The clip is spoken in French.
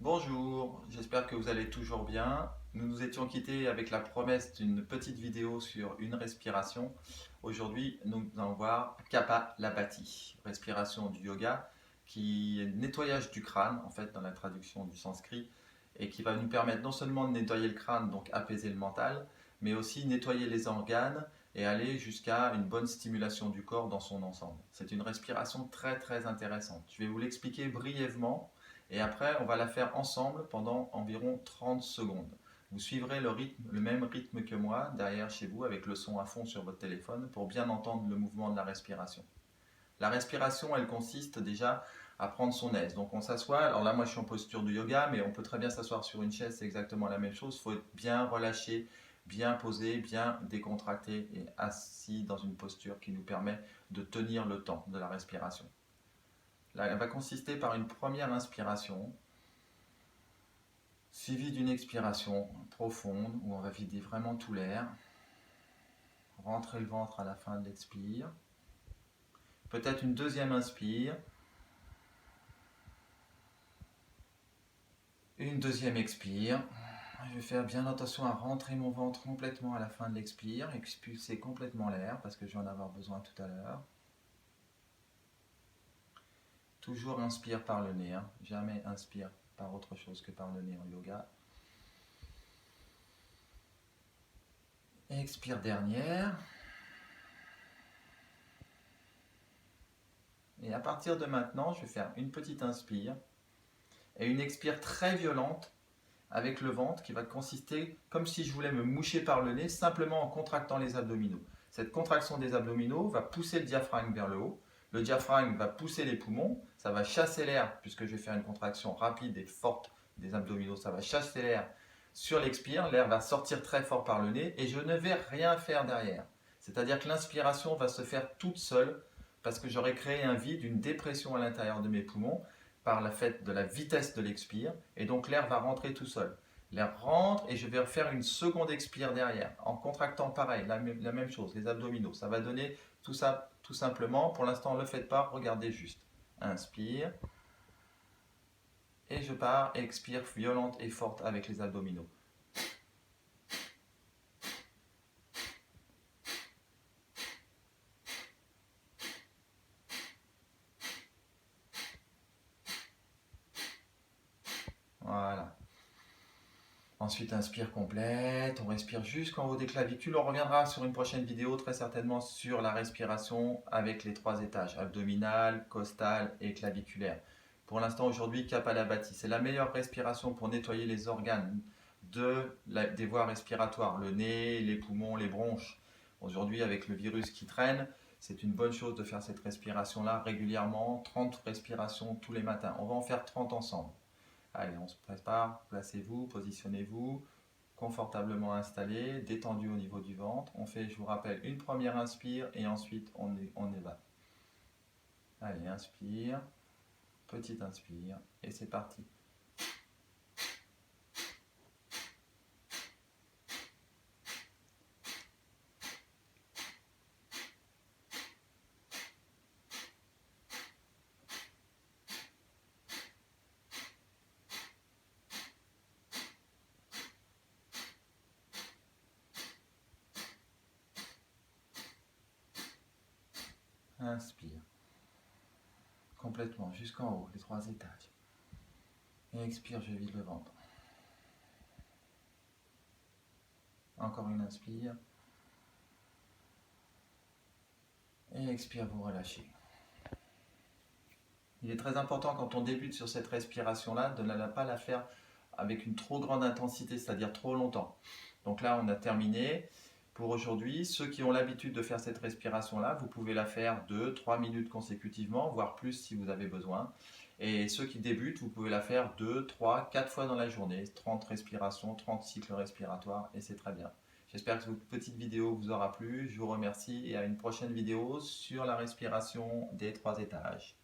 Bonjour, j'espère que vous allez toujours bien. Nous nous étions quittés avec la promesse d'une petite vidéo sur une respiration. Aujourd'hui, nous allons voir Kapalabhati, respiration du yoga, qui est le nettoyage du crâne, en fait, dans la traduction du sanskrit, et qui va nous permettre non seulement de nettoyer le crâne, donc apaiser le mental, mais aussi nettoyer les organes et aller jusqu'à une bonne stimulation du corps dans son ensemble. C'est une respiration très très intéressante. Je vais vous l'expliquer brièvement et après on va la faire ensemble pendant environ 30 secondes. Vous suivrez le même rythme que moi derrière chez vous avec le son à fond sur votre téléphone pour bien entendre le mouvement de la respiration. La respiration, elle consiste déjà à prendre son aise. Donc on s'assoit, alors là moi je suis en posture de yoga, mais on peut très bien s'asseoir sur une chaise, c'est exactement la même chose. Il faut être bien relâché, bien posé, bien décontracté et assis dans une posture qui nous permet de tenir le temps de la respiration. Là, elle va consister par une première inspiration, suivie d'une expiration profonde où on va vider vraiment tout l'air, rentrer le ventre à la fin de l'expire, peut-être une deuxième inspire, une deuxième expire. Je vais faire bien attention à rentrer mon ventre complètement à la fin de l'expire, expulser complètement l'air parce que je vais en avoir besoin tout à l'heure. Toujours inspire par le nez, jamais inspire par autre chose que par le nez en yoga. Expire dernière. Et à partir de maintenant, je vais faire une petite inspire et une expire très violente avec le ventre qui va consister comme si je voulais me moucher par le nez simplement en contractant les abdominaux. Cette contraction des abdominaux va pousser le diaphragme vers le haut. Le diaphragme va pousser les poumons, ça va chasser l'air puisque je vais faire une contraction rapide et forte des abdominaux, ça va chasser l'air sur l'expire, l'air va sortir très fort par le nez et je ne vais rien faire derrière. C'est-à-dire que l'inspiration va se faire toute seule parce que j'aurai créé un vide, une dépression à l'intérieur de mes poumons par le fait de la vitesse de l'expire et donc l'air va rentrer tout seul. L'air rentre et je vais refaire une seconde expire derrière en contractant pareil, la même chose, les abdominaux. Ça va donner tout ça tout simplement. Pour l'instant, ne le faites pas, regardez juste. Inspire et je pars, expire violente et forte avec les abdominaux. Voilà. Ensuite, inspire complète, on respire jusqu'en haut des clavicules. On reviendra sur une prochaine vidéo très certainement sur la respiration avec les 3 étages, abdominal, costal et claviculaire. Pour l'instant aujourd'hui, Kapalabhati, c'est la meilleure respiration pour nettoyer les organes des voies respiratoires, le nez, les poumons, les bronches. Aujourd'hui avec le virus qui traîne, c'est une bonne chose de faire cette respiration-là régulièrement, 30 respirations tous les matins. On va en faire 30 ensemble. Allez, on se prépare, placez-vous, positionnez-vous, confortablement installé, détendu au niveau du ventre. On fait, je vous rappelle, une première inspire et ensuite on y va. Allez, inspire, petite inspire et c'est parti. Inspire, complètement jusqu'en haut, les 3 étages. Et expire, je vide le ventre. Encore une inspire. Et expire, vous relâchez. Il est très important quand on débute sur cette respiration-là de ne pas la faire avec une trop grande intensité, c'est-à-dire trop longtemps. Donc là, on a terminé pour aujourd'hui. Ceux qui ont l'habitude de faire cette respiration-là, vous pouvez la faire 2-3 minutes consécutivement, voire plus si vous avez besoin. Et ceux qui débutent, vous pouvez la faire 2, 3, 4 fois dans la journée, 30 respirations, 30 cycles respiratoires, et c'est très bien. J'espère que cette petite vidéo vous aura plu. Je vous remercie et à une prochaine vidéo sur la respiration des 3 étages.